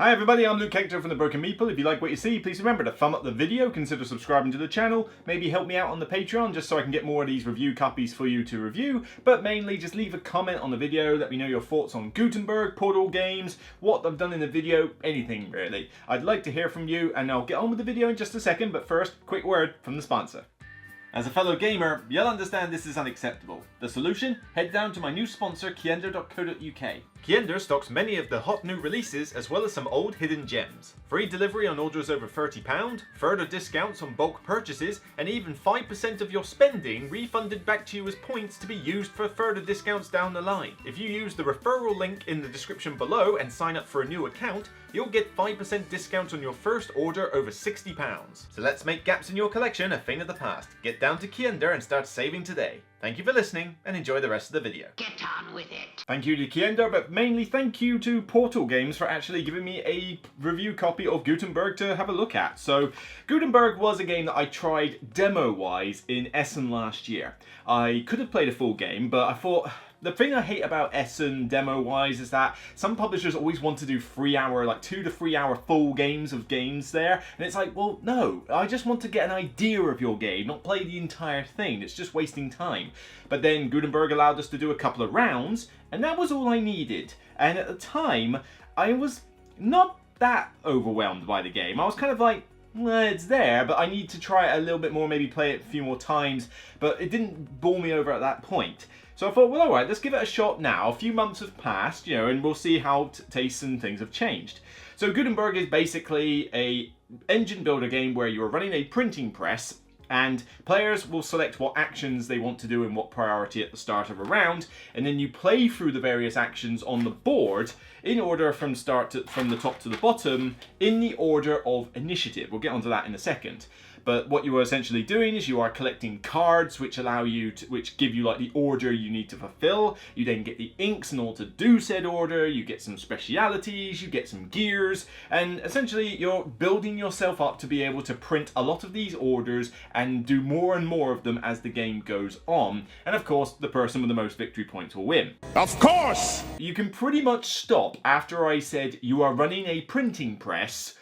Hi everybody, I'm Luke Hector from the Broken Meeple. If you like what you see, please remember to thumb up the video, consider subscribing to the channel, maybe help me out on the Patreon just so I can get more of these review copies for you to review, but mainly just leave a comment on the video, let me know your thoughts on Gutenberg, Portal games, what I've done in the video, anything really. I'd like to hear from you and I'll get on with the video in just a second, but first, quick word from the sponsor. As a fellow gamer, you'll understand this is unacceptable. The solution? Head down to my new sponsor, KIENDA.co.uk. KIENDA stocks many of the hot new releases as well as some old hidden gems. Free delivery on orders over £30, further discounts on bulk purchases, and even 5% of your spending refunded back to you as points to be used for further discounts down the line. If you use the referral link in the description below and sign up for a new account, you'll get 5% discount on your first order over £60. So let's make gaps in your collection a thing of the past. Get down to KIENDA and start saving today. Thank you for listening and enjoy the rest of the video. Get on with it. Thank you to KIENDA, but mainly thank you to Portal Games for actually giving me a review copy of Gutenberg to have a look at. So Gutenberg was a game that I tried demo-wise in Essen last year. I could have played a full game, but I thought the thing I hate about Essen demo-wise is that some publishers always want to do 3-hour, like 2 to 3 hour full games of games there. And it's like, well, no, I just want to get an idea of your game, not play the entire thing. It's just wasting time. But then Gutenberg allowed us to do a couple of rounds, and that was all I needed. And at the time, I was not that overwhelmed by the game. I was kind of like, well, it's there, but I need to try it a little bit more, maybe play it a few more times. But it didn't bowl me over at that point. So I thought, well, alright, let's give it a shot now. A few months have passed, you know, and we'll see how tastes and things have changed. So Gutenberg is basically a engine builder game where you're running a printing press, and players will select what actions they want to do and what priority at the start of a round, and then you play through the various actions on the board in order from the top to the bottom in the order of initiative. We'll get onto that in a second. But what you are essentially doing is you are collecting cards which allow you to, which give you like the order you need to fulfill. You then get the inks in order to do said order, you get some specialities, you get some gears, and essentially you're building yourself up to be able to print a lot of these orders and do more and more of them as the game goes on. And of course, the person with the most victory points will win. Of course! You can pretty much stop after I said you are running a printing press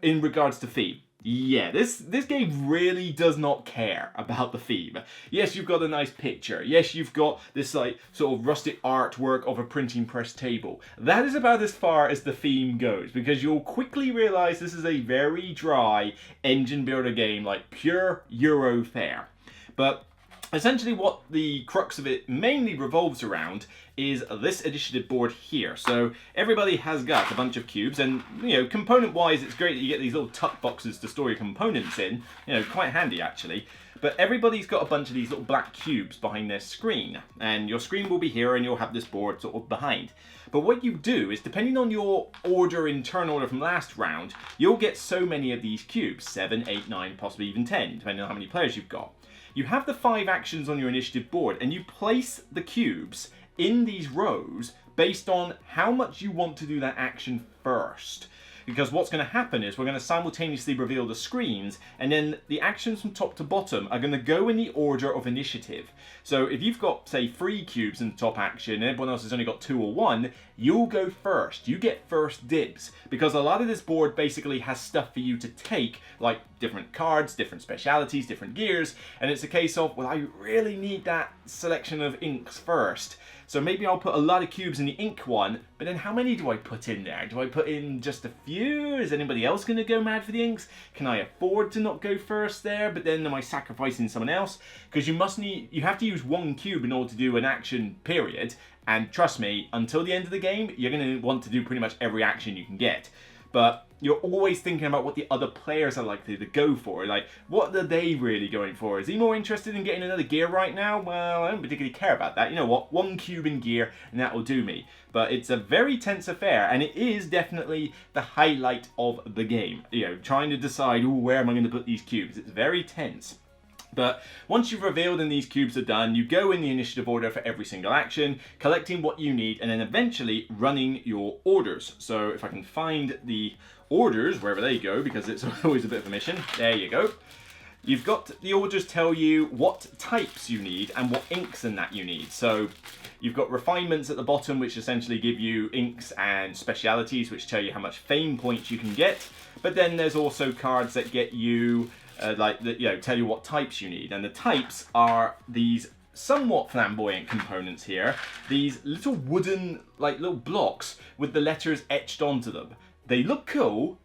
in regards to theme. Yeah, this game really does not care about the theme. Yes, you've got a nice picture. Yes, you've got this like sort of rustic artwork of a printing press table. That is about as far as the theme goes, because you'll quickly realize this is a very dry engine builder game, like pure Euro fare. But essentially what the crux of it mainly revolves around is this initiative board here. So everybody has got a bunch of cubes, and you know, component wise it's great that you get these little tuck boxes to store your components in, you know, quite handy actually. But everybody's got a bunch of these little black cubes behind their screen, and your screen will be here and you'll have this board sort of behind. But what you do is, depending on your order in turn order from last round, you'll get so many of these cubes, 7, 8, 9, possibly even 10, depending on how many players you've got. You have the 5 actions on your initiative board, and you place the cubes in these rows based on how much you want to do that action first. Because what's going to happen is we're going to simultaneously reveal the screens, and then the actions from top to bottom are going to go in the order of initiative. So if you've got, say, 3 cubes in the top action and everyone else has only got 2 or 1, you'll go first. You get first dibs. Because a lot of this board basically has stuff for you to take, like different cards, different specialities, different gears, and it's a case of, well, I really need that selection of inks first. So maybe I'll put a lot of cubes in the ink one, but then how many do I put in there? Do I put in just a few? Is anybody else going to go mad for the inks? Can I afford to not go first there? But then am I sacrificing someone else? Because you have to use 1 cube in order to do an action period. And trust me, until the end of the game, you're going to want to do pretty much every action you can get. But you're always thinking about what the other players are likely to go for. Like, what are they really going for? Is he more interested in getting another gear right now? Well, I don't particularly care about that. You know what? 1 cube in gear, and that will do me. But it's a very tense affair, and it is definitely the highlight of the game. You know, trying to decide, ooh, where am I going to put these cubes? It's very tense. But once you've revealed and these cubes are done, you go in the initiative order for every single action, collecting what you need, and then eventually running your orders. So if I can find the orders, wherever they go, because it's always a bit of a mission. There you go. you've got the orders tell you what types you need and what inks in that you need. So you've got refinements at the bottom, which essentially give you inks and specialities, which tell you how much fame points you can get. But then there's also cards that get you, tell you what types you need. And the types are these somewhat flamboyant components here. These little wooden, little blocks with the letters etched onto them. They look cool.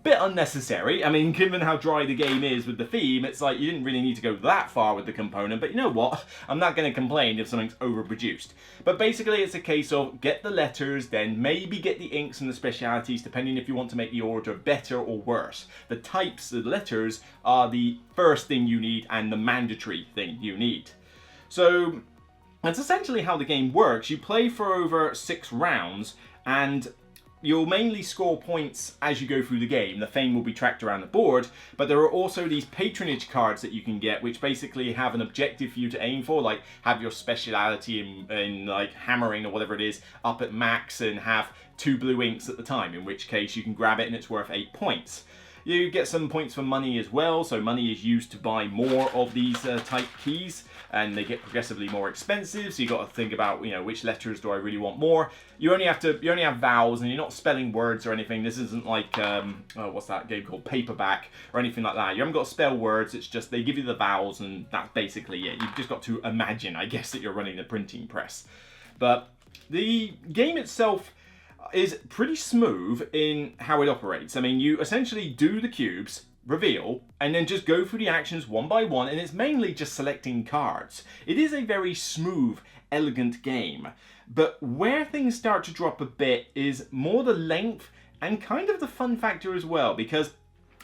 Bit unnecessary. I mean, given how dry the game is with the theme, it's like you didn't really need to go that far with the component, but you know what? I'm not going to complain if something's overproduced. But basically it's a case of get the letters, then maybe get the inks and the specialities, depending if you want to make the order better or worse. The types, the letters, are the first thing you need and the mandatory thing you need. So that's essentially how the game works. You play for over 6 rounds, and you'll mainly score points as you go through the game. The fame will be tracked around the board, but there are also these patronage cards that you can get, which basically have an objective for you to aim for, like have your speciality in like hammering or whatever it is up at max, and have 2 blue inks at the time, in which case you can grab it and it's worth 8 points. You get some points for money as well, so money is used to buy more of these type keys, and they get progressively more expensive, so you got to think about, which letters do I really want more. You only have vowels, and you're not spelling words or anything. This isn't like what's that game called, Paperback, or anything like that. You haven't got to spell words, it's just they give you the vowels, and that's basically it. You've just got to imagine, I guess, that you're running a printing press. But the game itself is pretty smooth in how it operates. I mean, you essentially do the cubes, reveal, and then just go through the actions one by one, and it's mainly just selecting cards. It is a very smooth, elegant game, but where things start to drop a bit is more the length and kind of the fun factor as well, because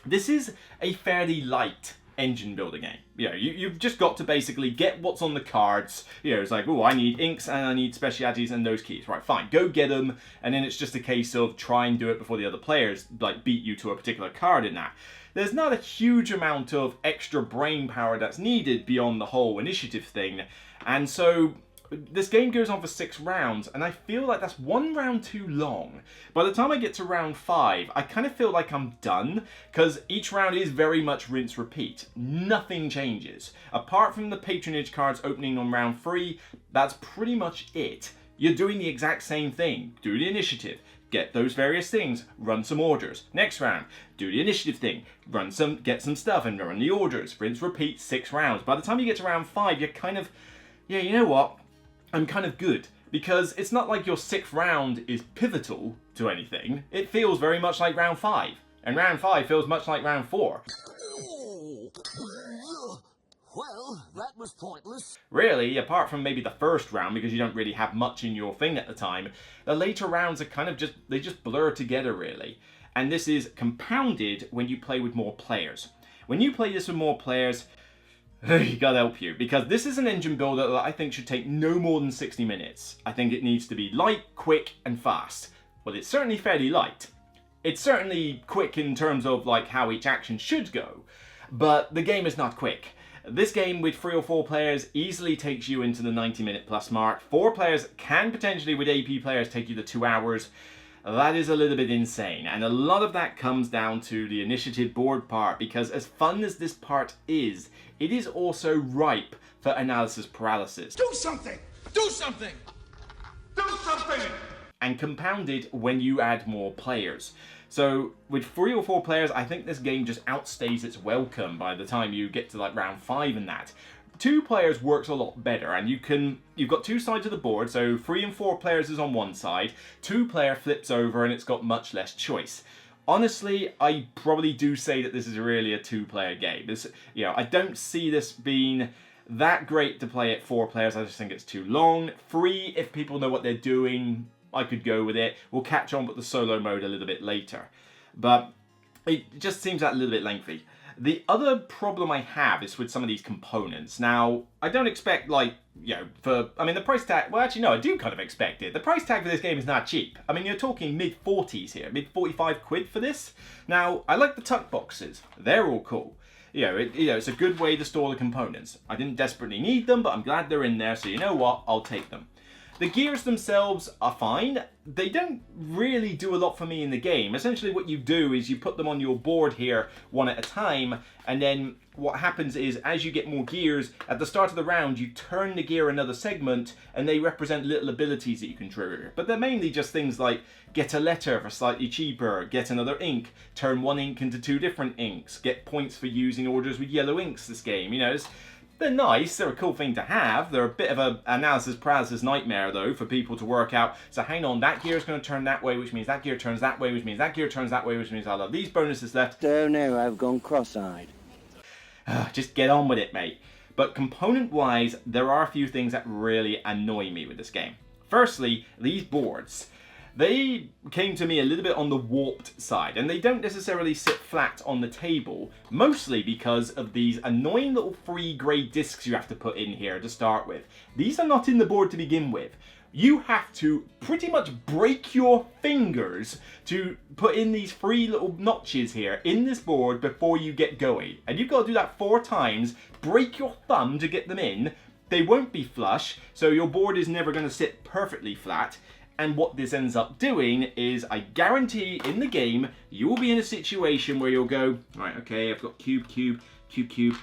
this is a fairly light engine builder game. You've just got to basically get what's on the cards. It's like, oh, I need inks and I need specialities and those keys. Right, fine, go get them, and then it's just a case of try and do it before the other players beat you to a particular card in that. There's not a huge amount of extra brain power that's needed beyond the whole initiative thing, and so this game goes on for 6 rounds, and I feel like that's 1 round too long. By the time I get to round 5, I kind of feel like I'm done, because each round is very much rinse repeat. Nothing changes. Apart from the patronage cards opening on round 3, that's pretty much it. You're doing the exact same thing. Do the initiative, get those various things, run some orders. Next round, do the initiative thing, get some stuff and run the orders. Rinse repeat, 6 rounds. By the time you get to round 5, you're kind of, you know what? I'm kind of good, because it's not like your 6th round is pivotal to anything. It feels very much like round 5, and round 5 feels much like round 4. Well, that was pointless. Really, apart from maybe the first round, because you don't really have much in your thing at the time, the later rounds are kind of they just blur together, really. And this is compounded when you play with more players. When you play this with more players, God help you, because this is an engine builder that I think should take no more than 60 minutes. I think it needs to be light, quick, and fast. Well, it's certainly fairly light. It's certainly quick in terms of how each action should go, but the game is not quick. This game with 3 or 4 players easily takes you into the 90-minute plus mark. 4 players can potentially, with AP players, take you to 2 hours. That is a little bit insane, and a lot of that comes down to the initiative board part, because as fun as this part is, it is also ripe for analysis paralysis. Do something! Do something! Do something! And compounded when you add more players. So with 3 or 4 players, I think this game just outstays its welcome by the time you get to round 5 and that. 2 players works a lot better, and you've got 2 sides of the board, so 3 and 4 players is on one side, 2 player flips over and it's got much less choice. Honestly, I probably do say that this is really a 2-player game. I don't see this being that great to play at 4 players. I just think it's too long. 3, if people know what they're doing, I could go with it. We'll catch on with the solo mode a little bit later. But it just seems that a little bit lengthy. The other problem I have is with some of these components. Now, I don't expect, the price tag, well, actually, no, I do kind of expect it. The price tag for this game is not cheap. I mean, you're talking mid-40s here, mid-45 quid for this. Now, I like the tuck boxes. They're all cool. It's a good way to store the components. I didn't desperately need them, but I'm glad they're in there, so you know what? I'll take them. The gears themselves are fine. They don't really do a lot for me in the game. Essentially what you do is you put them on your board here one at a time, and then what happens is, as you get more gears, at the start of the round, you turn the gear another segment, and they represent little abilities that you can trigger. But they're mainly just things like get a letter for slightly cheaper, get another ink, turn one ink into 2 different inks, get points for using orders with yellow inks this game. You know, they're nice, they're a cool thing to have. They're a bit of an analysis paralysis nightmare, though, for people to work out. So hang on, that gear is going to turn that way, which means that gear turns that way, which means that gear turns that way, which means I'll have these bonuses left. Oh no, I've gone cross-eyed. Just get on with it, mate. But component-wise, there are a few things that really annoy me with this game. Firstly, these boards. They came to me a little bit on the warped side, and they don't necessarily sit flat on the table, mostly because of these annoying little free grey discs you have to put in here to start with. These are not in the board to begin with. You have to pretty much break your fingers to put in these free little notches here in this board before you get going. And you've got to do that 4 times, break your thumb to get them in. They won't be flush, so your board is never going to sit perfectly flat. And what this ends up doing is, I guarantee in the game, you will be in a situation where you'll go, right, okay, I've got cube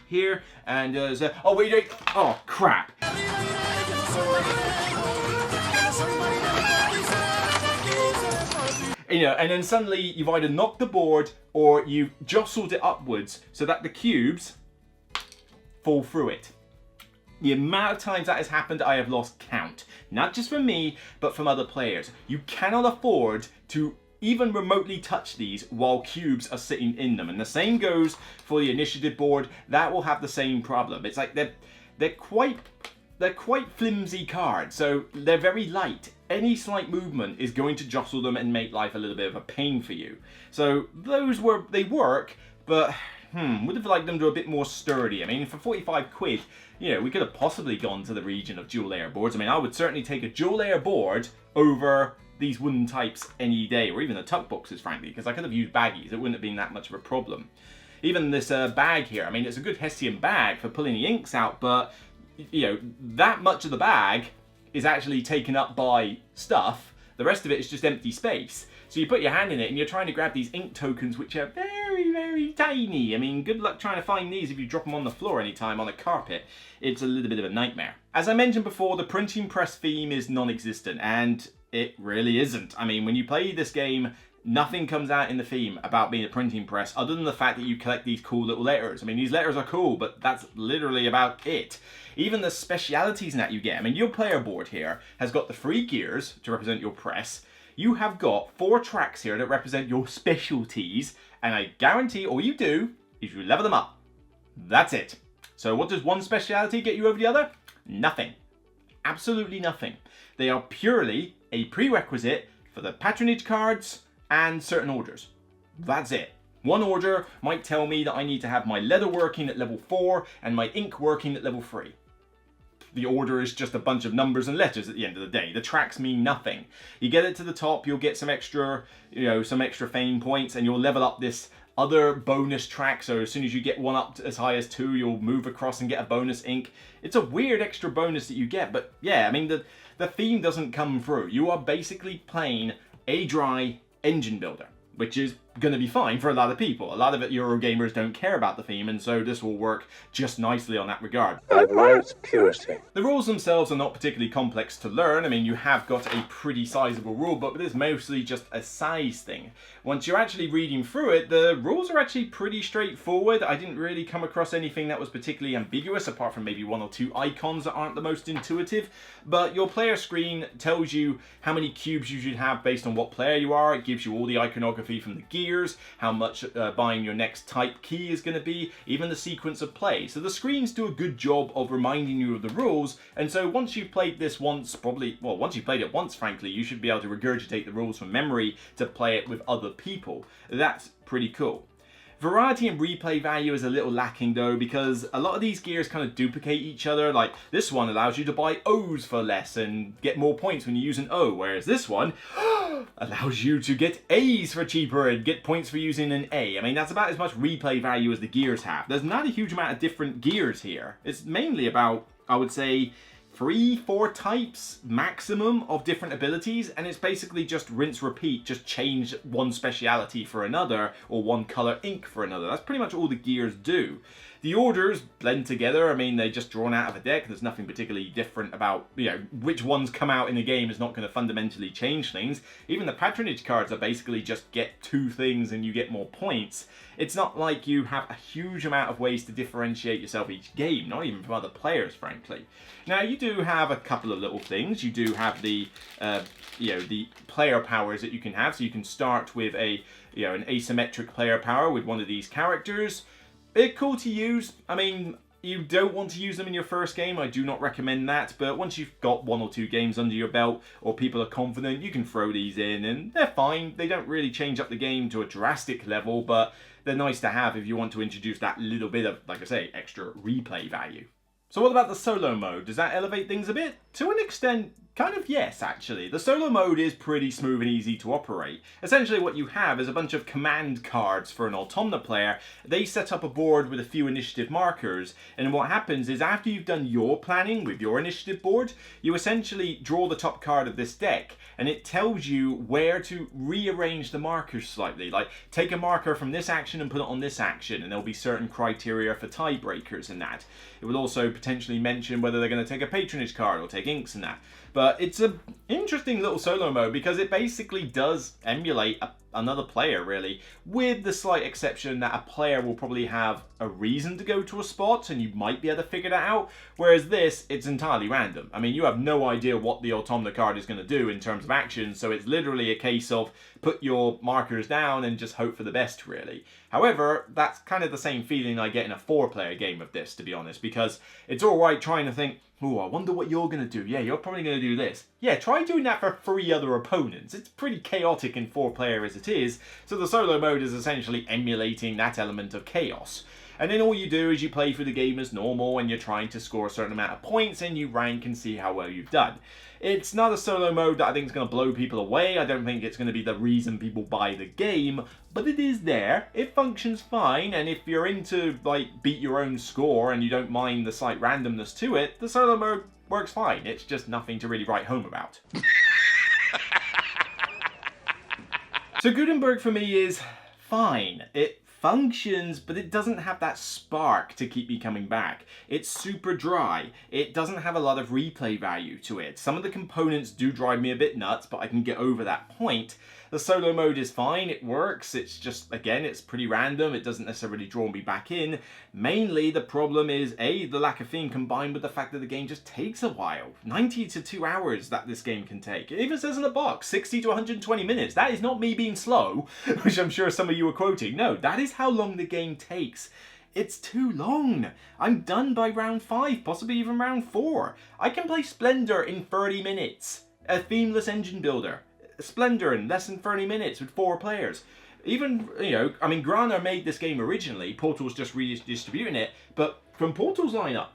here, and oh wait, oh crap. You know, and then suddenly you've either knocked the board or you've jostled it upwards so that the cubes fall through it. The amount of times that has happened, I have lost count. Not just from me, but from other players. You cannot afford to even remotely touch these while cubes are sitting in them. And the same goes for the initiative board. That will have the same problem. It's like they're quite flimsy cards, so they're very light. Any slight movement is going to jostle them and make life a little bit of a pain for you. So they work, but would have liked them to be a bit more sturdy. I mean, for 45 quid, you know, we could have possibly gone to the region of dual layer boards. I mean, I would certainly take a dual layer board over these wooden types any day, or even the tuck boxes, frankly, because I could have used baggies. It wouldn't have been that much of a problem. Even this bag here, I mean, it's a good Hessian bag for pulling the inks out, but, you know, that much of the bag is actually taken up by stuff. The rest of it is just empty space. So you put your hand in it and you're trying to grab these ink tokens, which are very, very tiny. I mean, good luck trying to find these if you drop them on the floor anytime on a carpet. It's a little bit of a nightmare. As I mentioned before, the printing press theme is non-existent, and it really isn't. I mean, when you play this game, nothing comes out in the theme about being a printing press other than the fact that you collect these cool little letters. I mean, these letters are cool, but that's literally about it. Even the specialities that you get. I mean, your player board here has got the 3 gears to represent your press. You have got 4 tracks here that represent your specialties, and I guarantee all you do is you level them up. That's it. So what does one speciality get you over the other? Nothing. Absolutely nothing. They are purely a prerequisite for the patronage cards and certain orders. That's it. One order might tell me that I need to have my leather working at level 4 and my ink working at level 3. The order is just a bunch of numbers and letters at the end of the day. The tracks mean nothing. You get it to the top, you'll get some extra, some extra fame points, and you'll level up this other bonus track. So as soon as you get one up to as high as 2, you'll move across and get a bonus ink. It's a weird extra bonus that you get, but yeah, I mean, the theme doesn't come through. You are basically playing a dry engine builder, which is going to be fine for a lot of people. A lot of Eurogamers don't care about the theme, and so this will work just nicely on that regard. I admire its purity. The rules themselves are not particularly complex to learn. I mean, you have got a pretty sizable rule book, but it's mostly just a size thing. Once you're actually reading through it, the rules are actually pretty straightforward. I didn't really come across anything that was particularly ambiguous, apart from maybe 1 or 2 icons that aren't the most intuitive. But your player screen tells you how many cubes you should have based on what player you are. It gives you all the iconography from the gears, how much buying your next type key is going to be, even the sequence of play. So the screens do a good job of reminding you of the rules, and so once you've played this once, once you've played it once, frankly, you should be able to regurgitate the rules from memory to play it with other people. That's pretty cool. Variety and replay value is a little lacking though, because a lot of these gears kind of duplicate each other. Like this one allows you to buy O's for less and get more points when you use an O, whereas this one allows you to get A's for cheaper and get points for using an A. I mean, that's about as much replay value as the gears have. There's not a huge amount of different gears here. It's mainly about, I would say, 3-4 types maximum of different abilities, and it's basically just rinse repeat, just change one speciality for another or one color ink for another. That's pretty much all the gears do. The orders blend together. I mean, they're just drawn out of a deck. There's nothing particularly different about, which ones come out in the game is not going to fundamentally change things. Even the patronage cards are basically just get 2 things and you get more points. It's not like you have a huge amount of ways to differentiate yourself each game, not even from other players, frankly. Now, you do have a couple of little things. You do have the, the player powers that you can have. So you can start with an asymmetric player power with one of these characters. They're cool to use. I mean, you don't want to use them in your first game. I do not recommend that. But once you've got 1 or 2 games under your belt, or people are confident, you can throw these in and they're fine. They don't really change up the game to a drastic level, but they're nice to have if you want to introduce that little bit of, like I say, extra replay value. So what about the solo mode? Does that elevate things a bit? To an extent, kind of yes, actually. The solo mode is pretty smooth and easy to operate. Essentially what you have is a bunch of command cards for an Automna player. They set up a board with a few initiative markers, and what happens is after you've done your planning with your initiative board, you essentially draw the top card of this deck, and it tells you where to rearrange the markers slightly. Like, take a marker from this action and put it on this action, and there'll be certain criteria for tiebreakers in that. It will also potentially mention whether they're going to take a patronage card or take inks and that. But it's an interesting little solo mode because it basically does emulate another player, really, with the slight exception that a player will probably have a reason to go to a spot and you might be able to figure that out, whereas this, it's entirely random. I mean, you have no idea what the Automna card is going to do in terms of action, so it's literally a case of put your markers down and just hope for the best, really. However, that's kind of the same feeling I get in a 4-player game of this, to be honest, because it's alright trying to think, oh, I wonder what you're going to do. Yeah, you're probably going to do this. Yeah, try doing that for 3 other opponents. It's pretty chaotic in 4-player as it is, so the solo mode is essentially emulating that element of chaos. And then all you do is you play through the game as normal and you're trying to score a certain amount of points and you rank and see how well you've done. It's not a solo mode that I think is going to blow people away. I don't think it's going to be the reason people buy the game, but it is there. It functions fine, and if you're into, like, beat your own score and you don't mind the slight randomness to it, the solo mode works fine. It's just nothing to really write home about. So Gutenberg for me is fine. It functions, but it doesn't have that spark to keep me coming back. It's super dry. It doesn't have a lot of replay value to it. Some of the components do drive me a bit nuts, but I can get over that point. The solo mode is fine, it works, it's just, again, it's pretty random, it doesn't necessarily draw me back in. Mainly the problem is, A, the lack of theme combined with the fact that the game just takes a while. 90 to 2 hours that this game can take. It even says in the box, 60 to 120 minutes. That is not me being slow, which I'm sure some of you are quoting. No, that is how long the game takes. It's too long. I'm done by round 5, possibly even round 4. I can play Splendor in 30 minutes. A themeless engine builder. Splendor in less than 30 minutes with 4 players. Even, I mean, Granna made this game originally, Portal's just redistributing it, but from Portal's lineup,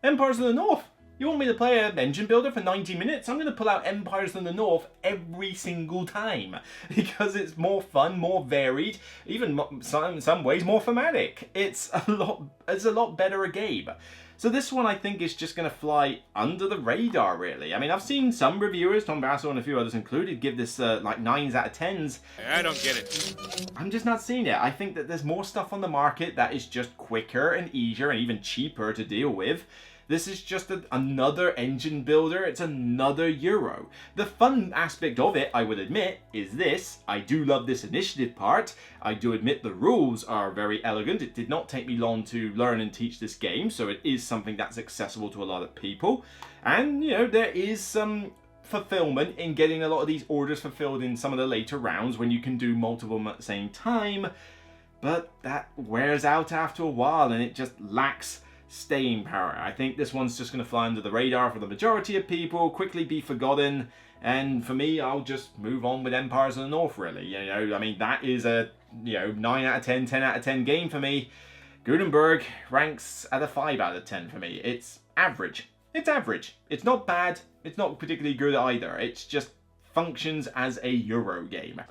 Empires of the North. You want me to play an engine builder for 90 minutes? I'm going to pull out Empires of the North every single time because it's more fun, more varied, even in some ways more thematic. It's a lot better a game. So this one I think is just going to fly under the radar, really. I mean, I've seen some reviewers, Tom Basso and a few others included, give this like 9s out of 10s. I don't get it. I'm just not seeing it. I think that there's more stuff on the market that is just quicker and easier and even cheaper to deal with. This is just another engine builder. It's another Euro. The fun aspect of it, I would admit, is this. I do love this initiative part. I do admit the rules are very elegant. It did not take me long to learn and teach this game, so it is something that's accessible to a lot of people. And, there is some fulfillment in getting a lot of these orders fulfilled in some of the later rounds when you can do multiple at the same time. But that wears out after a while and it just lacks staying power. I think this one's just going to fly under the radar for the majority of people, quickly be forgotten, and for me, I'll just move on with Empires of the North, really. I mean, that is a, 9 out of 10, 10 out of 10 game for me. Gutenberg ranks at a 5 out of 10 for me. It's average. It's average. It's not bad. It's not particularly good either. It's just functions as a Euro game.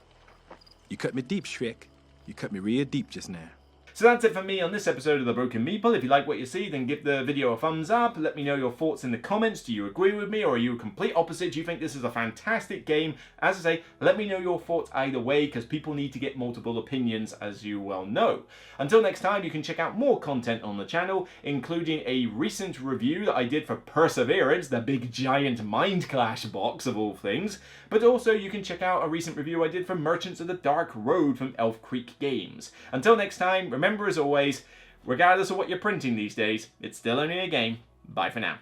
You cut me deep, Shrek. You cut me real deep just now. So that's it for me on this episode of The Broken Meeple. If you like what you see, then give the video a thumbs up. Let me know your thoughts in the comments. Do you agree with me, or are you a complete opposite? Do you think this is a fantastic game? As I say, let me know your thoughts either way, because people need to get multiple opinions, as you well know. Until next time, you can check out more content on the channel, including a recent review that I did for Perseverance, the big giant Mind Clash box of all things. But also you can check out a recent review I did for Merchants of the Dark Road from Elf Creek Games. Until next time, remember as always, regardless of what you're printing these days, it's still only a game. Bye for now.